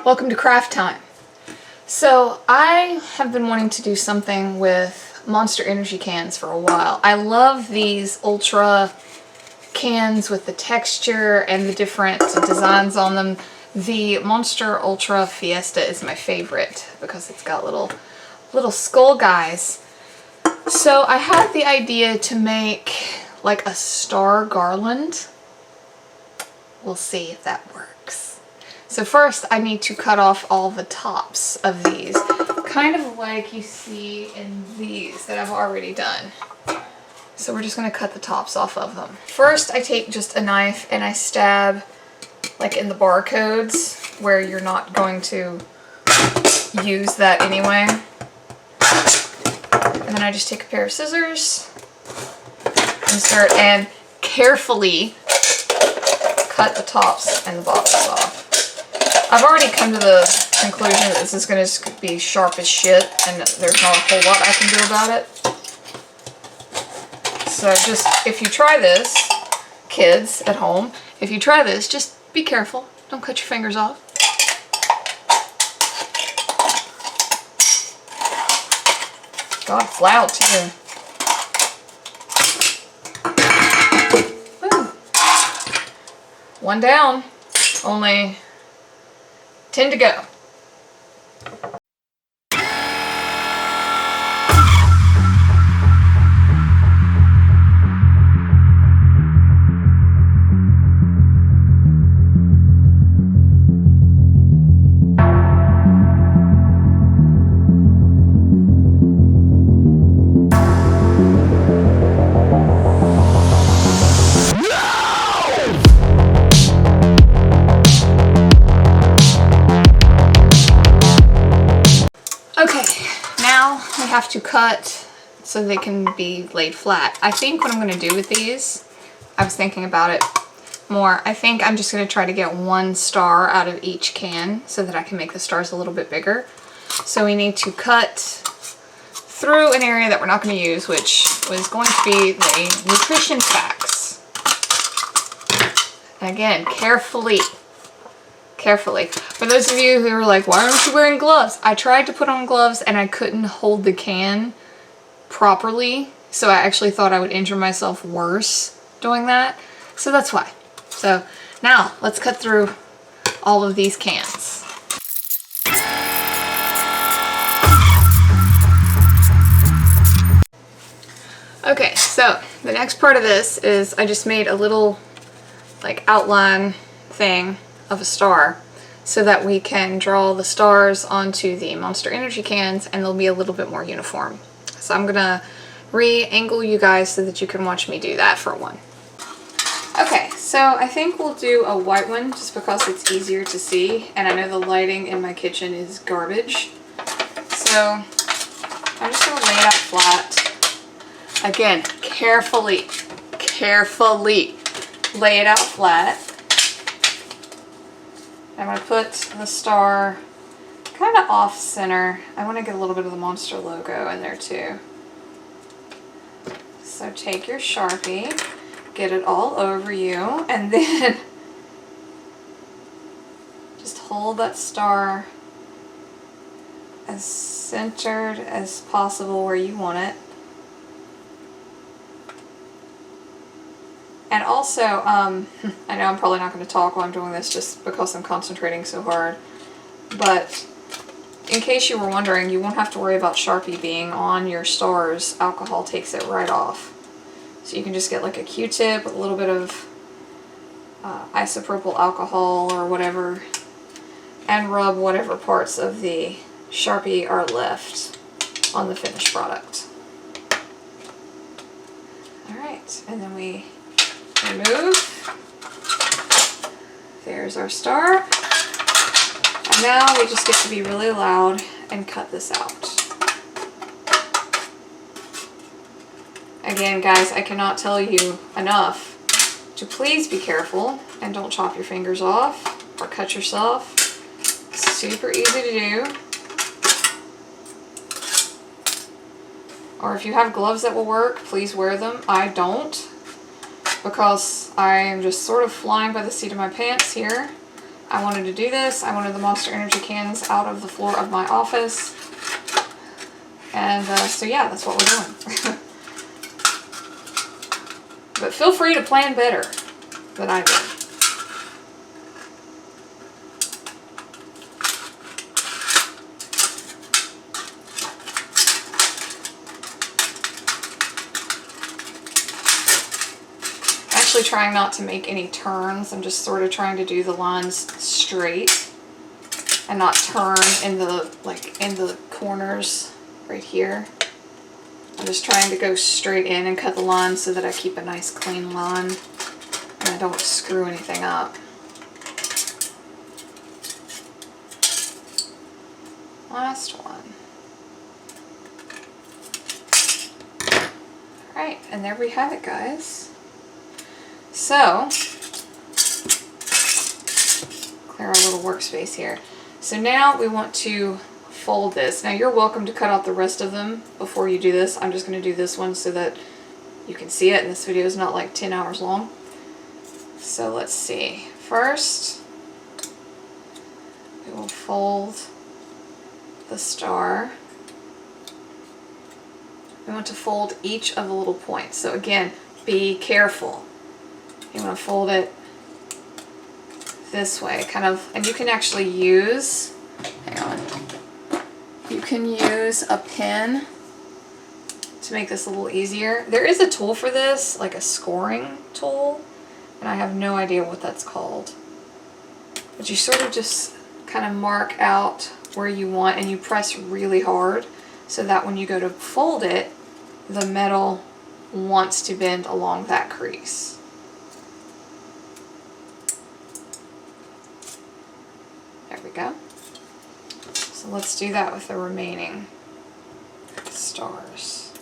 Welcome to craft time. So I have been wanting to do something with Monster Energy cans for a while. I love these ultra cans with the texture and the different designs on them. The Monster Ultra Fiesta is my favorite because it's got little skull guys. So I had the idea to make like a star garland. We'll see if that works. So first I need to cut off all the tops of these, kind of like you see in these that I've already done. So we're just going to cut the tops off of them. First I take just a knife and I stab like in the barcodes where you're not going to use that anyway. And then I just take a pair of scissors and start and carefully cut the tops and the bottoms off. I've already come to the conclusion that this is going to be sharp as shit and there's not a whole lot I can do about it. So just, if you try this, kids at home, if you try this, just be careful. Don't cut your fingers off. God, it's loud too. Woo. One down, only 10 to go. Have to cut so they can be laid flat. I think what I'm going to do with these, I was thinking about it more, I think I'm just going to try to get one star out of each can so that I can make the stars a little bit bigger. So we need to cut through an area that we're not going to use, which was going to be the nutrition facts. And again, carefully. For those of you who are like, why aren't you wearing gloves? I tried to put on gloves and I couldn't hold the can properly. So I actually thought I would injure myself worse doing that. So that's why. So now let's cut through all of these cans. Okay, so the next part of this is I just made a little like outline thing of a star so that we can draw the stars onto the Monster Energy cans and they'll be a little bit more uniform. So I'm gonna re-angle you guys so that you can watch me do that for one. Okay, so I think we'll do a white one just because it's easier to see and I know the lighting in my kitchen is garbage. So I'm just gonna lay it out flat. Again, carefully lay it out flat. I'm going to put the star kind of off center. I want to get a little bit of the Monster logo in there too. So take your Sharpie, get it all over you, and then just hold that star as centered as possible where you want it. And also, I know I'm probably not going to talk while I'm doing this just because I'm concentrating so hard, but in case you were wondering, you won't have to worry about Sharpie being on your stars. Alcohol takes it right off. So you can just get like a Q-tip with a little bit of isopropyl alcohol or whatever and rub whatever parts of the Sharpie are left on the finished product. Alright, and then we remove. There's our star. And now we just get to be really loud and cut this out. Again, guys, I cannot tell you enough to please be careful and don't chop your fingers off or cut yourself. It's super easy to do. Or if you have gloves that will work, please wear them. I don't, because I am just sort of flying by the seat of my pants here. I wanted to do this. I wanted the Monster Energy cans out of the floor of my office. And so yeah, that's what we're doing. But feel free to plan better than I did. Actually trying not to make any turns. I'm just sort of trying to do the lines straight and not turn in the corners right here. I'm just trying to go straight in and cut the line so that I keep a nice clean line and I don't screw anything up. Last one. Alright, and there we have it, guys. So, clear our little workspace here. So now we want to fold this. Now you're welcome to cut out the rest of them before you do this. I'm just going to do this one so that you can see it and this video is not like 10 hours long. So let's see. First, we will fold the star. We want to fold each of the little points. So again, be careful. You want to fold it this way, kind of, and you can actually use, hang on, you can use a pin to make this a little easier. There is a tool for this, like a scoring tool, and I have no idea what that's called. But you sort of just kind of mark out where you want and you press really hard so that when you go to fold it, the metal wants to bend along that crease. There we go. So let's do that with the remaining stars.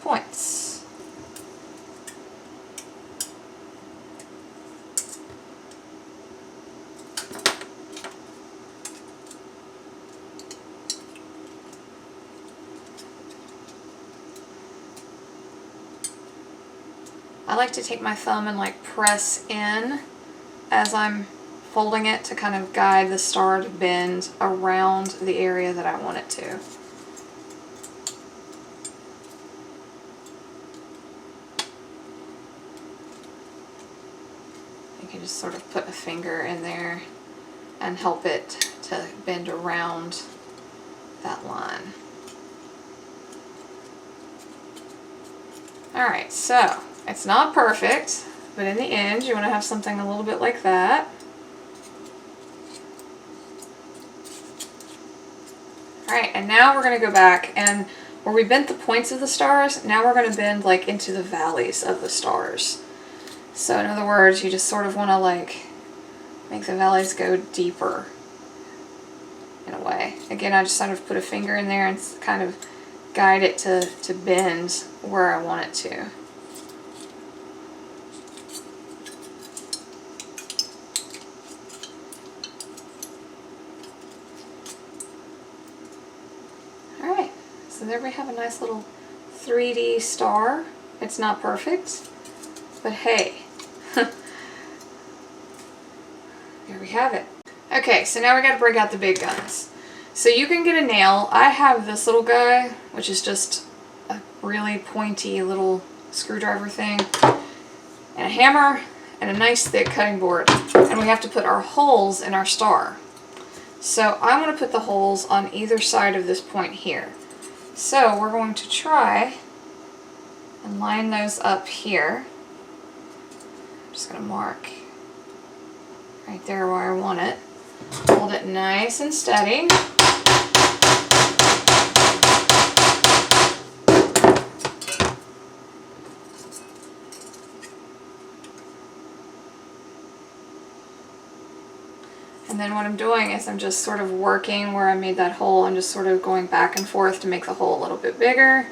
Points. I like to take my thumb and like press in as I'm folding it to kind of guide the star to bend around the area that I want it to. You can just sort of put a finger in there and help it to bend around that line. Alright, so it's not perfect, but in the end you want to have something a little bit like that. Alright, and now we're going to go back and where we bent the points of the stars, now we're going to bend like into the valleys of the stars. So in other words, you just sort of want to like make the valleys go deeper in a way. Again, I just sort of put a finger in there and kind of guide it to bend where I want it to. Alright, so there we have a nice little 3D star. It's not perfect, but hey. There we have it. Okay, so now we got to break out the big guns. So you can get a nail. I have this little guy, which is just a really pointy little screwdriver thing, and a hammer, and a nice thick cutting board. And we have to put our holes in our star. So I want to put the holes on either side of this point here. So we're going to try and line those up here. I'm just going to mark right there where I want it. Hold it nice and steady. And then what I'm doing is I'm just sort of working where I made that hole. I'm just sort of going back and forth to make the hole a little bit bigger.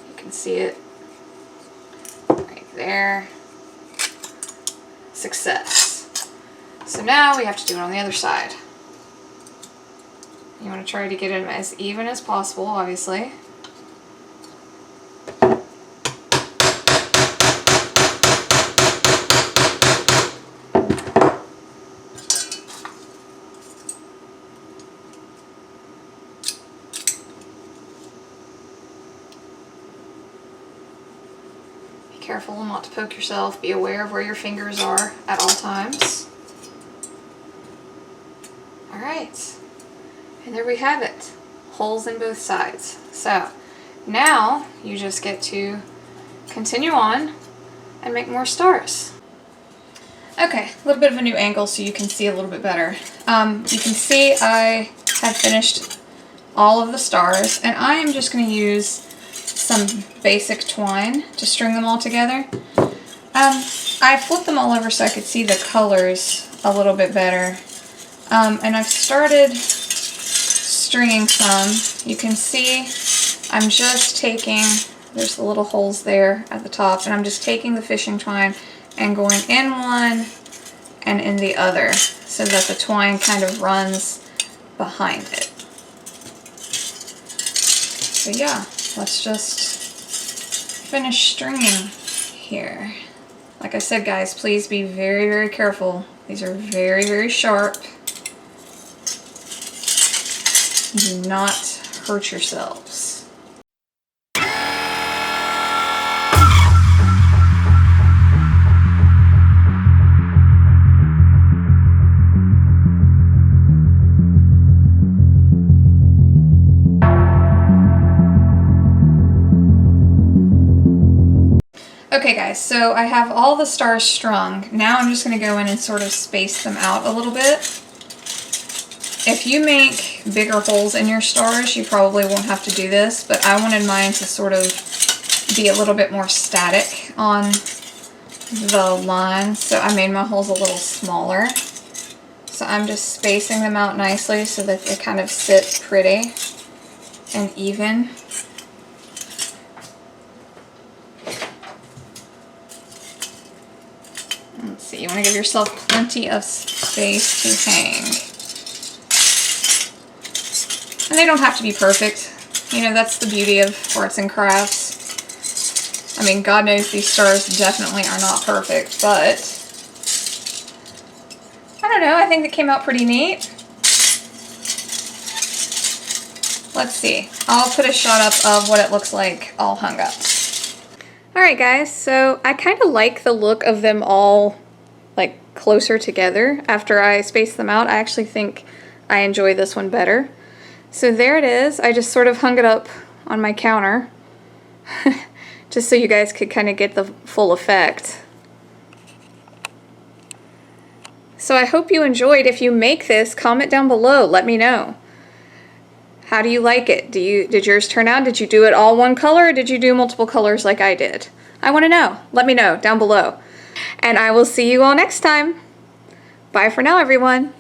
You can see it right there. Success. So now we have to do it on the other side. You want to try to get it as even as possible, obviously. careful not to poke yourself. Be aware of where your fingers are at all times. All right, and there we have it. Holes in both sides. So now you just get to continue on and make more stars. Okay, a little bit of a new angle so you can see a little bit better. You can see I have finished all of the stars, and I am just going to use some basic twine to string them all together. I flipped them all over so I could see the colors a little bit better. And I've started stringing some. You can see I'm just taking, there's the little holes there at the top, and I'm just taking the fishing twine and going in one and in the other so that the twine kind of runs behind it. So yeah, let's just finish stringing here. Like I said, guys, please be very, very careful. These are very, very sharp. Do not hurt yourselves. Okay guys, so I have all the stars strung. Now I'm just going to go in and sort of space them out a little bit. If you make bigger holes in your stars, you probably won't have to do this, but I wanted mine to sort of be a little bit more static on the line, so I made my holes a little smaller. So I'm just spacing them out nicely so that they kind of sit pretty and even. Let's see, you want to give yourself plenty of space to hang. And they don't have to be perfect. You know, that's the beauty of arts and crafts. I mean, God knows these stars definitely are not perfect, but I don't know, I think they came out pretty neat. Let's see. I'll put a shot up of what it looks like all hung up. Alright guys, so I kind of like the look of them all like closer together. After I space them out, I actually think I enjoy this one better. So there it is. I just sort of hung it up on my counter just so you guys could kind of get the full effect. So I hope you enjoyed. If you make this, comment down below. Let me know. How do you like it? Did yours turn out? Did you do it all one color, or did you do multiple colors like I did? I want to know. Let me know down below. And I will see you all next time. Bye for now, everyone.